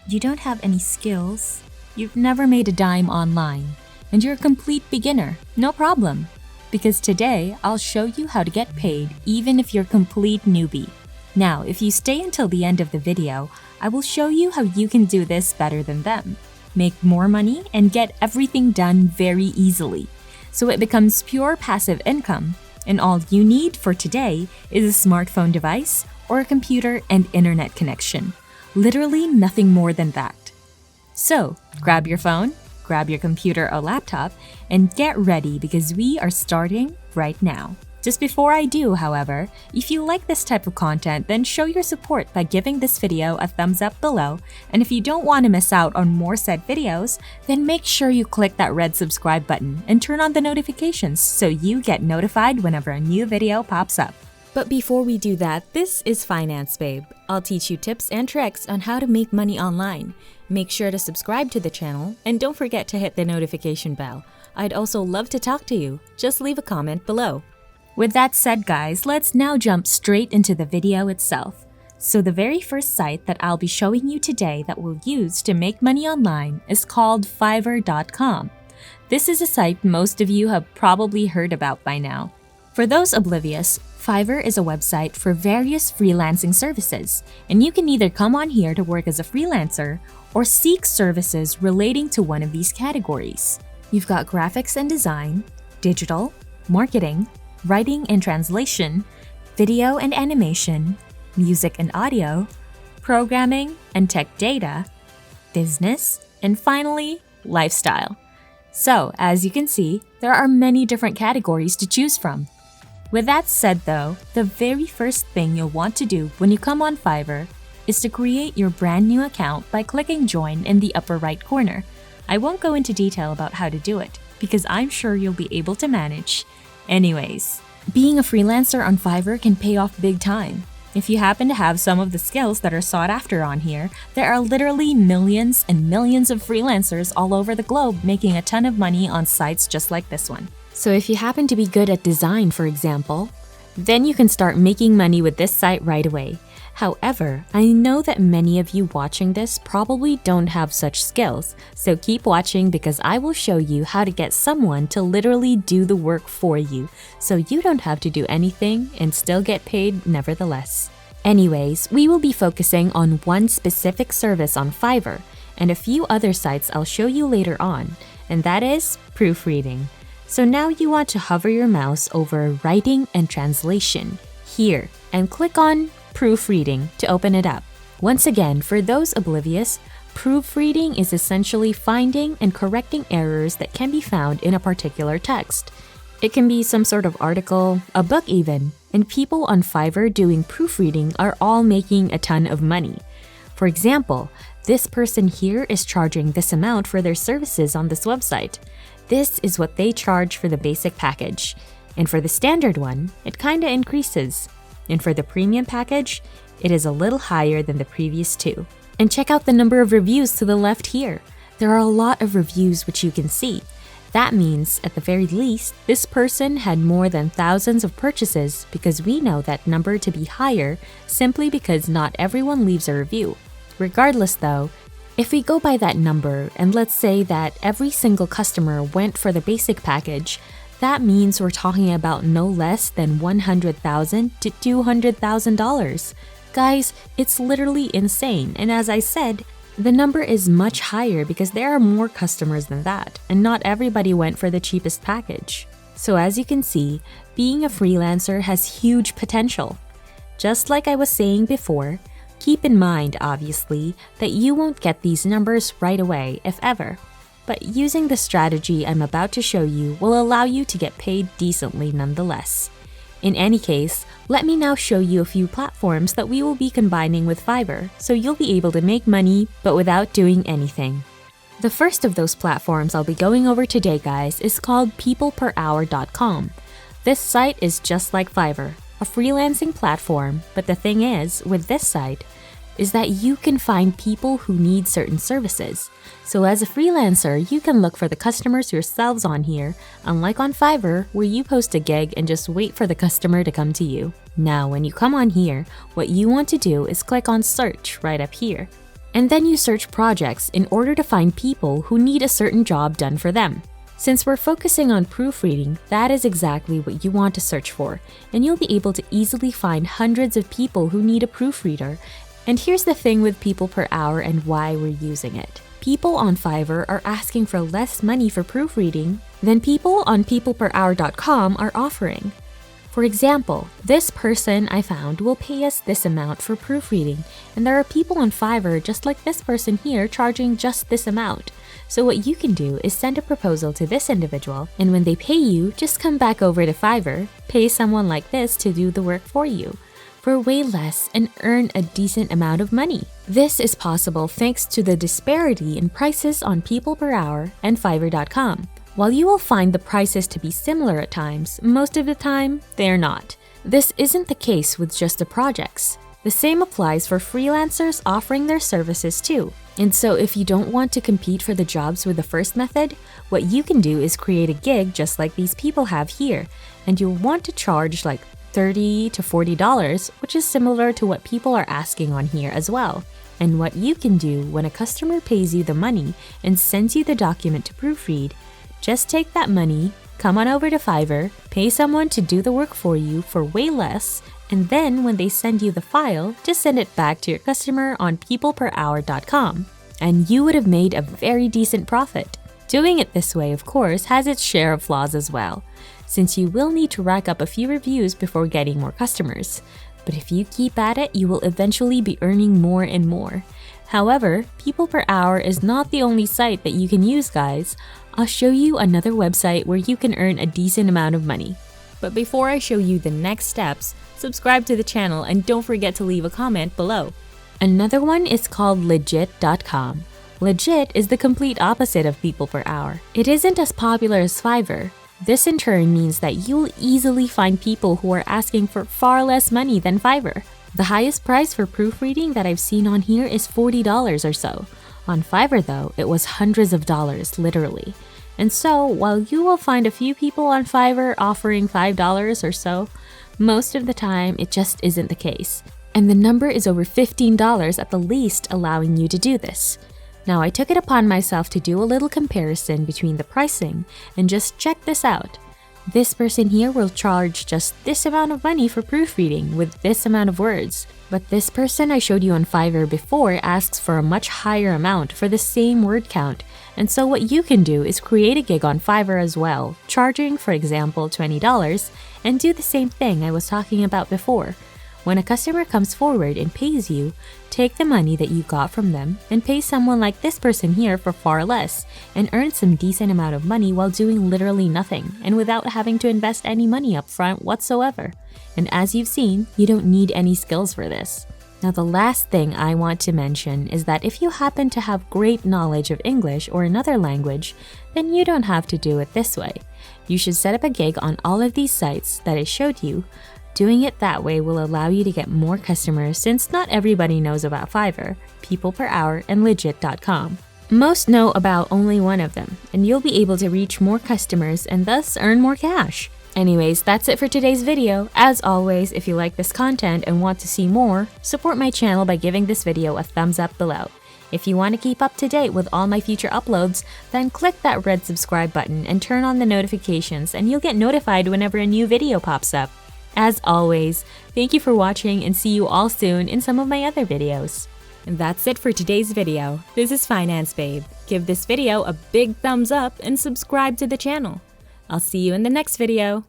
You don't have any skills, you've never made a dime online, and you're a complete beginner, no problem. Because today, I'll show you how to get paid even if you're a complete newbie. Now, if you stay until the end of the video, I will show you how you can do this better than them. Make more money and get everything done very easily. So it becomes pure passive income, and all you need for today is a smartphone device or a computer and internet connection. Literally nothing more than that. So, grab your phone, grab your computer or laptop, and get ready because we are starting right now. Just before I do, however, if you like this type of content, then show your support by giving this video a thumbs up below, and if you don't want to miss out on more said videos, then make sure you click that red subscribe button and turn on the notifications so you get notified whenever a new video pops up. But before we do that, this is Finance Babe. I'll teach you tips and tricks on how to make money online. Make sure to subscribe to the channel and don't forget to hit the notification bell. I'd also love to talk to you. Just leave a comment below. With that said, guys, let's now jump straight into the video itself. So the very first site that I'll be showing you today that we'll use to make money online is called Fiverr.com. This is a site most of you have probably heard about by now. For those oblivious, Fiverr is a website for various freelancing services, and you can either come on here to work as a freelancer or seek services relating to one of these categories. You've got graphics and design, digital, marketing, writing and translation, video and animation, music and audio, programming and tech data, business, and finally, lifestyle. So, as you can see, there are many different categories to choose from. With that said though, the very first thing you'll want to do when you come on Fiverr is to create your brand new account by clicking join in the upper right corner. I won't go into detail about how to do it because I'm sure you'll be able to manage. Anyways, being a freelancer on Fiverr can pay off big time. If you happen to have some of the skills that are sought after on here, there are literally millions and millions of freelancers all over the globe making a ton of money on sites just like this one. So if you happen to be good at design, for example, then you can start making money with this site right away. However, I know that many of you watching this probably don't have such skills, so keep watching because I will show you how to get someone to literally do the work for you, so you don't have to do anything and still get paid nevertheless. Anyways, we will be focusing on one specific service on Fiverr and a few other sites I'll show you later on, and that is proofreading. So now you want to hover your mouse over writing and translation here and click on proofreading to open it up. Once again, for those oblivious, proofreading is essentially finding and correcting errors that can be found in a particular text. It can be some sort of article, a book even, and people on Fiverr doing proofreading are all making a ton of money. For example, this person here is charging this amount for their services on this website. This is what they charge for the basic package. And for the standard one, it kinda increases. And for the premium package, it is a little higher than the previous two. And check out the number of reviews to the left here. There are a lot of reviews which you can see. That means, at the very least, this person had more than thousands of purchases because we know that number to be higher simply because not everyone leaves a review. Regardless though, if we go by that number and let's say that every single customer went for the basic package, that means we're talking about no less than $100,000 to $200,000. Guys, it's literally insane, and as I said, the number is much higher because there are more customers than that, and not everybody went for the cheapest package. So as you can see, being a freelancer has huge potential. Just like I was saying before, keep in mind, obviously, that you won't get these numbers right away, if ever. But using the strategy I'm about to show you will allow you to get paid decently nonetheless. In any case, let me now show you a few platforms that we will be combining with Fiverr, so you'll be able to make money but without doing anything. The first of those platforms I'll be going over today, guys, is called Peopleperhour.com. This site is just like Fiverr, a freelancing platform, but the thing is, with this site, is that you can find people who need certain services. So as a freelancer, you can look for the customers yourselves on here, unlike on Fiverr, where you post a gig and just wait for the customer to come to you. Now, when you come on here, what you want to do is click on search right up here. And then you search projects in order to find people who need a certain job done for them. Since we're focusing on proofreading, that is exactly what you want to search for, and you'll be able to easily find hundreds of people who need a proofreader. And here's the thing with people per hour and why we're using it. People on Fiverr are asking for less money for proofreading than people on Peopleperhour.com are offering. For example, this person I found will pay us this amount for proofreading, and there are people on Fiverr just like this person here charging just this amount. So what you can do is send a proposal to this individual, and when they pay you, just come back over to Fiverr, pay someone like this to do the work for you for way less and earn a decent amount of money. This is possible thanks to the disparity in prices on People Per Hour and Fiverr.com. While you will find the prices to be similar at times, most of the time, they're not. This isn't the case with just the projects. The same applies for freelancers offering their services too. And so if you don't want to compete for the jobs with the first method, what you can do is create a gig just like these people have here, and you'll want to charge like $30 to $40, which is similar to what people are asking on here as well. And what you can do when a customer pays you the money and sends you the document to proofread, just take that money, come on over to Fiverr, pay someone to do the work for you for way less, and then when they send you the file, just send it back to your customer on Peopleperhour.com, and you would have made a very decent profit. Doing it this way, of course, has its share of flaws as well, since you will need to rack up a few reviews before getting more customers. But if you keep at it, you will eventually be earning more and more. However, People Per Hour is not the only site that you can use, guys. I'll show you another website where you can earn a decent amount of money. But before I show you the next steps, subscribe to the channel and don't forget to leave a comment below. Another one is called Legit.com. Legit is the complete opposite of People Per Hour. It isn't as popular as Fiverr. This in turn means that you'll easily find people who are asking for far less money than Fiverr. The highest price for proofreading that I've seen on here is $40 or so. On Fiverr though, it was hundreds of dollars, literally. And so, while you will find a few people on Fiverr offering $5 or so, most of the time it just isn't the case. And the number is over $15 at the least allowing you to do this. Now I took it upon myself to do a little comparison between the pricing and just check this out. This person here will charge just this amount of money for proofreading with this amount of words. But this person I showed you on Fiverr before asks for a much higher amount for the same word count. And so what you can do is create a gig on Fiverr as well, charging, for example, $20, and do the same thing I was talking about before. When a customer comes forward and pays you, take the money that you got from them and pay someone like this person here for far less and earn some decent amount of money while doing literally nothing and without having to invest any money up front whatsoever. And as you've seen, you don't need any skills for this. Now the last thing I want to mention is that if you happen to have great knowledge of English or another language, then you don't have to do it this way. You should set up a gig on all of these sites that I showed you. Doing it that way will allow you to get more customers since not everybody knows about Fiverr, People Per Hour, and Legit.com. Most know about only one of them, and you'll be able to reach more customers and thus earn more cash. Anyways, that's it for today's video. As always, if you like this content and want to see more, support my channel by giving this video a thumbs up below. If you want to keep up to date with all my future uploads, then click that red subscribe button and turn on the notifications and you'll get notified whenever a new video pops up. As always, thank you for watching and see you all soon in some of my other videos. And that's it for today's video. This is Finance Babe. Give this video a big thumbs up and subscribe to the channel. I'll see you in the next video.